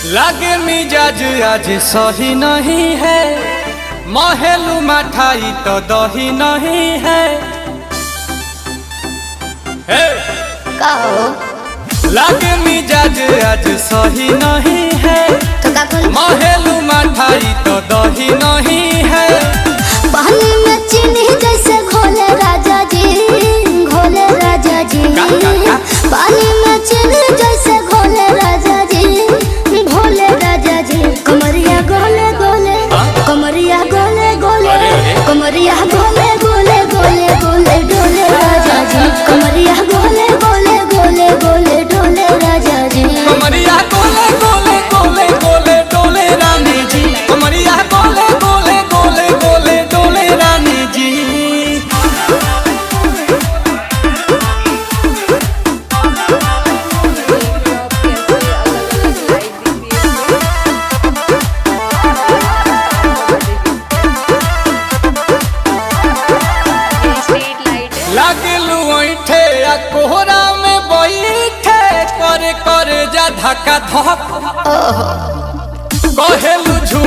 लागे मिजाज आज सही नहीं है, महलू मठाई तो दही नहीं है। लागे मिजाज आज सही नहीं है, महलू मठाई तो दही नहीं है। पानी में चीनी जैसे घोले राजा जी, घोले राजा जी। पानी में चीनी जैसे घोले राजा जी, घोले राजा जी। कमरिया गोले गोले, कमरिया गोले गोले, कमरिया गोले गोले गोले गोले डोले राजा जी। कमरिया गोले गोले गोले गोले डोले राजा जी। कमरिया गोले गोले गोले गोले डोले रानी जी। कमरिया गोले गोले गोले गोले डोले रानी जी। लागलू ऐठे आ कोहरा में बैठे, कर जा धक्का धक कहेलू झू